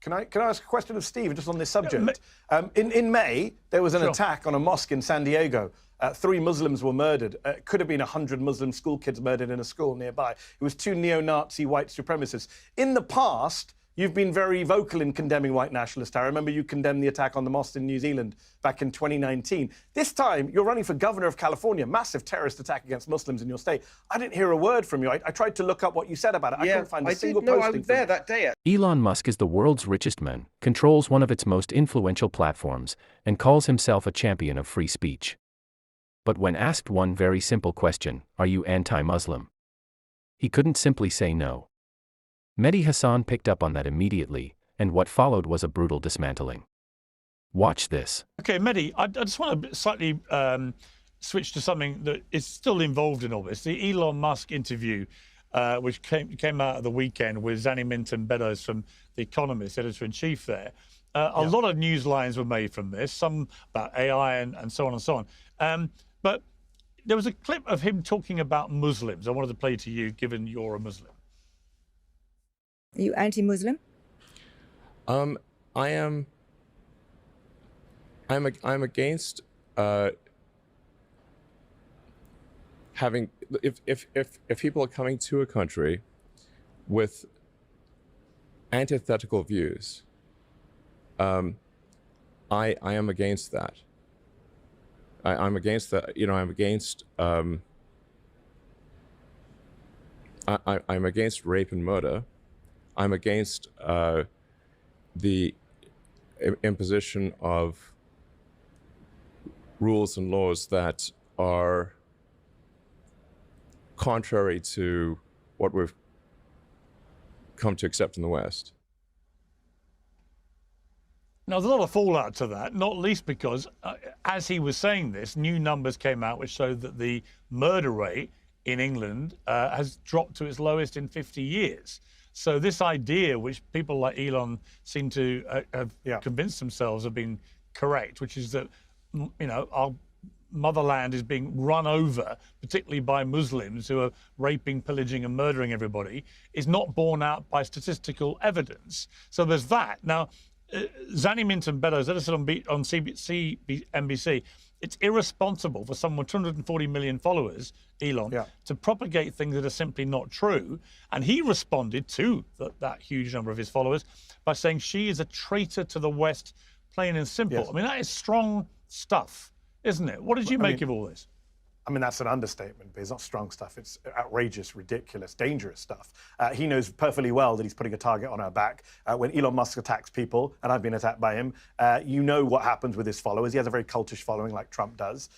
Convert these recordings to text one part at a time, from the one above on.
Can I ask a question of Steve just on this subject? In May, there was an attack on a mosque in San Diego. 3 Muslims were murdered. It could have been 100 Muslim school kids murdered in a school nearby. It was 2 neo-Nazi white supremacists. In the past, you've been very vocal in condemning white nationalist terror. I remember you condemned the attack on the mosque in New Zealand back in 2019. This time, you're running for governor of California, massive terrorist attack against Muslims in your state. I didn't hear a word from you. I tried to look up what you said about it. I couldn't find a single posting. I was there that day. Elon Musk is the world's richest man, controls one of its most influential platforms, and calls himself a champion of free speech. But when asked one very simple question, are you anti-Muslim? He couldn't simply say no. Mehdi Hasan picked up on that immediately, and what followed was a brutal dismantling. Watch this. Okay, Mehdi, I just want to slightly switch to something that is still involved in all this. The Elon Musk interview, which came out of the weekend with Zanny Minton-Beddoes from The Economist, editor-in-chief there. A lot of news lines were made from this, some about AI and so on and so on. But there was a clip of him talking about Muslims. I wanted to play to you, given you're a Muslim. Are you anti-Muslim? I'm against having if people are coming to a country with antithetical views. I am against that. I'm against that. You know, I'm against I'm against rape and murder. I'm against the imposition of rules and laws that are contrary to what we've come to accept in the West. Now, there's a lot of fallout to that, not least because, as he was saying this, new numbers came out which showed that the murder rate in England has dropped to its lowest in 50 years. So this idea, which people like Elon seem to have convinced themselves of being correct, which is that, you know, our motherland is being run over, particularly by Muslims who are raping, pillaging and murdering everybody, is not borne out by statistical evidence. So there's that. Now, Zanny Minton-Beddoes, that is on NBC, it's irresponsible for someone with 240 million followers, Elon, to propagate things that are simply not true. And he responded to that huge number of his followers by saying she is a traitor to the West, plain and simple. Yes. I mean, that is strong stuff, isn't it? What did you make of all this? I mean, that's an understatement, but it's not strong stuff. It's outrageous, ridiculous, dangerous stuff. He knows perfectly well that he's putting a target on our back. When Elon Musk attacks people, and I've been attacked by him, you know what happens with his followers. He has a very cultish following like Trump does.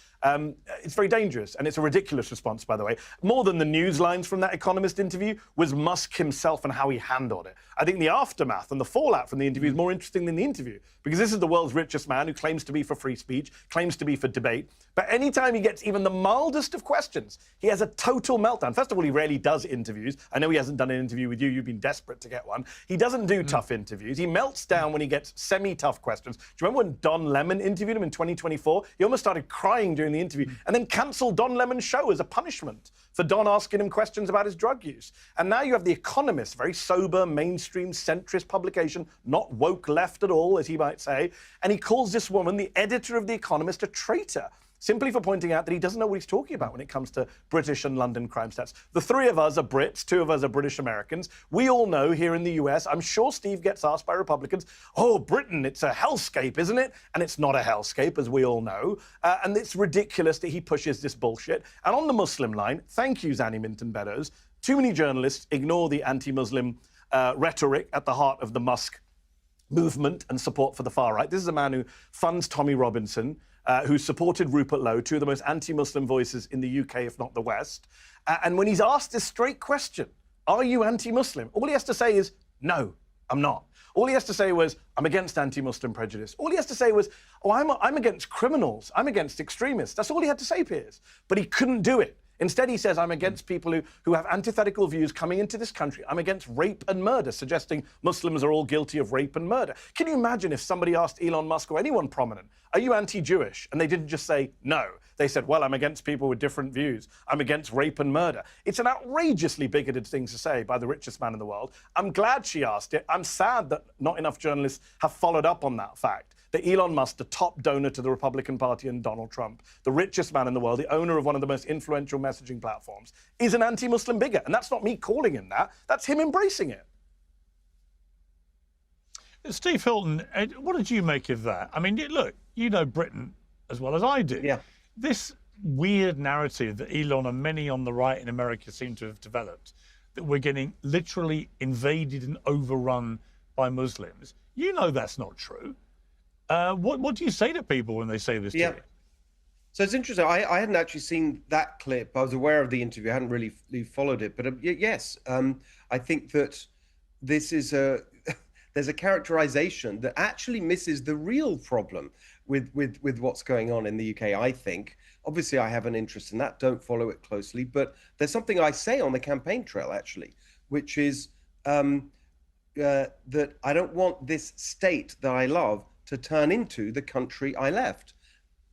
It's very dangerous, and it's a ridiculous response, by the way. More than the news lines from that Economist interview was Musk himself and how he handled it. I think the aftermath and the fallout from the interview is more interesting than the interview, because this is the world's richest man who claims to be for free speech, claims to be for debate, but anytime he gets even the mildest of questions, he has a total meltdown. First of all, he rarely does interviews. I know he hasn't done an interview with you. You've been desperate to get one. He doesn't do tough interviews. He melts down when he gets semi-tough questions. Do you remember when Don Lemon interviewed him in 2024? He almost started crying during the interview and then cancelled Don Lemon's show as a punishment for Don asking him questions about his drug use. And now you have The Economist, very sober, mainstream, centrist publication, not woke left at all, as he might say, and he calls this woman, the editor of The Economist, a traitor, simply for pointing out that he doesn't know what he's talking about when it comes to British and London crime stats. The 3 of us are Brits, 2 of us are British Americans. We all know here in the US, I'm sure Steve gets asked by Republicans, oh, Britain, it's a hellscape, isn't it? And it's not a hellscape, as we all know. And it's ridiculous that he pushes this bullshit. And on the Muslim line, thank you, Zanny Minton-Beddoes, too many journalists ignore the anti-Muslim rhetoric at the heart of the Musk movement and support for the far right. This is a man who funds Tommy Robinson, who supported Rupert Lowe, 2 of the most anti-Muslim voices in the UK, if not the West. And when he's asked this straight question, are you anti-Muslim? All he has to say is, no, I'm not. All he has to say was, I'm against anti-Muslim prejudice. All he has to say was, oh, I'm against criminals. I'm against extremists. That's all he had to say, Piers. But he couldn't do it Instead, he says, I'm against people who have antithetical views coming into this country. I'm against rape and murder, suggesting Muslims are all guilty of rape and murder. Can you imagine if somebody asked Elon Musk or anyone prominent, are you anti-Jewish? And they didn't just say no. They said, well, I'm against people with different views. I'm against rape and murder. It's an outrageously bigoted thing to say by the richest man in the world. I'm glad she asked it. I'm sad that not enough journalists have followed up on that fact. That Elon Musk, the top donor to the Republican Party and Donald Trump, the richest man in the world, the owner of one of the most influential messaging platforms, is an anti-Muslim bigot. And that's not me calling him that. That's him embracing it. Steve Hilton, what did you make of that? I mean, look, you know Britain as well as I do. Yeah. This weird narrative that Elon and many on the right in America seem to have developed, that we're getting literally invaded and overrun by Muslims, you know that's not true. What do you say to people when they say this to you? So it's interesting. I hadn't actually seen that clip. I was aware of the interview. I hadn't really followed it. But yes, I think that this is there's a characterization that actually misses the real problem with what's going on in the UK, I think. Obviously, I have an interest in that. Don't follow it closely. But there's something I say on the campaign trail, actually, which is that I don't want this state that I love to turn into the country I left.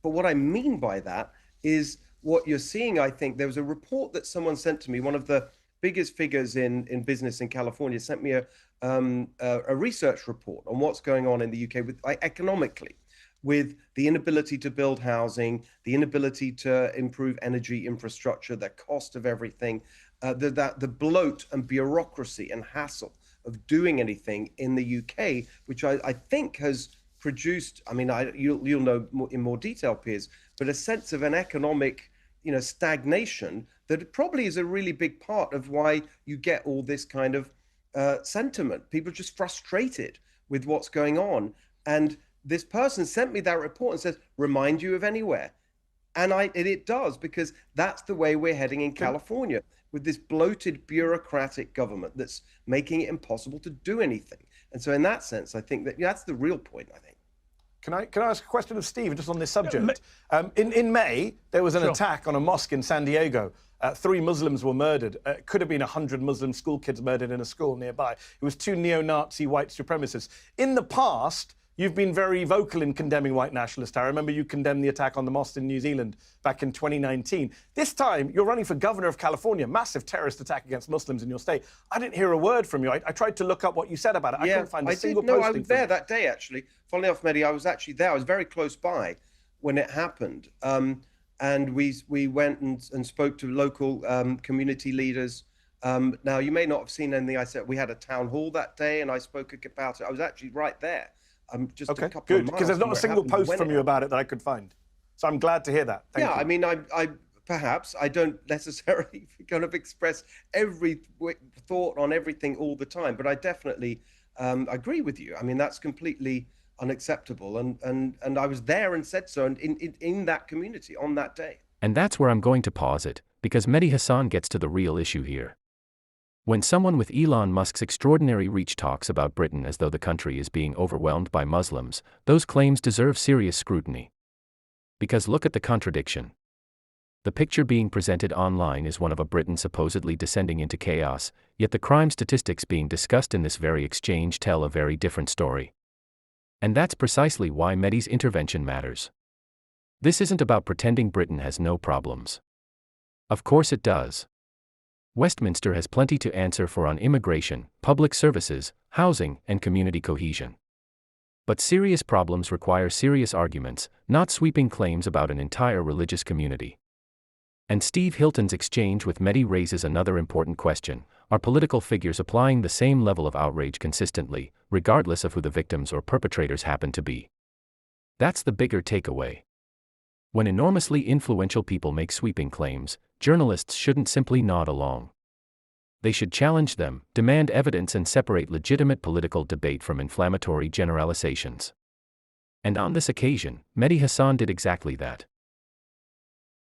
But what I mean by that is what you're seeing. I think there was a report that someone sent to me, one of the biggest figures in business in California, sent me a research report on what's going on in the UK with economically, with the inability to build housing, the inability to improve energy infrastructure, the cost of everything, the bloat and bureaucracy and hassle of doing anything in the UK, which I think has produced, I mean, you'll know in more detail, Piers, but a sense of an economic, stagnation that probably is a really big part of why you get all this kind of sentiment. People are just frustrated with what's going on. And this person sent me that report and says, remind you of anywhere. And it does, because that's the way we're heading in California, with this bloated bureaucratic government that's making it impossible to do anything. And so in that sense, I think that that's the real point, I think. Can I ask a question of Steve just on this subject? In May, there was an attack on a mosque in San Diego. 3 Muslims were murdered. It could have been 100 Muslim school kids murdered in a school nearby. It was 2 neo-Nazi white supremacists. In the past, you've been very vocal in condemning white nationalists. I remember you condemned the attack on the mosque in New Zealand back in 2019. This time, you're running for governor of California, massive terrorist attack against Muslims in your state. I didn't hear a word from you. I tried to look up what you said about it. I couldn't find a single posting. No, I was there that day, actually. Funnily enough, Mehdi, I was actually there. I was very close by when it happened. And we went and spoke to local community leaders. Now, you may not have seen anything I said. We had a town hall that day, and I spoke about it. I was actually right there. Just okay, a couple good, of miles because there's not a single post from you it about it that I could find. So I'm glad to hear that. Thank you. I mean, I perhaps I don't necessarily kind of express every thought on everything all the time, but I definitely agree with you. I mean, that's completely unacceptable, and I was there and said so in that community on that day. And that's where I'm going to pause it, because Mehdi Hasan gets to the real issue here. When someone with Elon Musk's extraordinary reach talks about Britain as though the country is being overwhelmed by Muslims, those claims deserve serious scrutiny. Because look at the contradiction. The picture being presented online is one of a Britain supposedly descending into chaos, yet the crime statistics being discussed in this very exchange tell a very different story. And that's precisely why Mehdi's intervention matters. This isn't about pretending Britain has no problems. Of course it does. Westminster has plenty to answer for on immigration, public services, housing, and community cohesion. But serious problems require serious arguments, not sweeping claims about an entire religious community. And Steve Hilton's exchange with Mehdi raises another important question: are political figures applying the same level of outrage consistently, regardless of who the victims or perpetrators happen to be? That's the bigger takeaway. When enormously influential people make sweeping claims, journalists shouldn't simply nod along. They should challenge them, demand evidence, and separate legitimate political debate from inflammatory generalizations. And on this occasion, Mehdi Hasan did exactly that.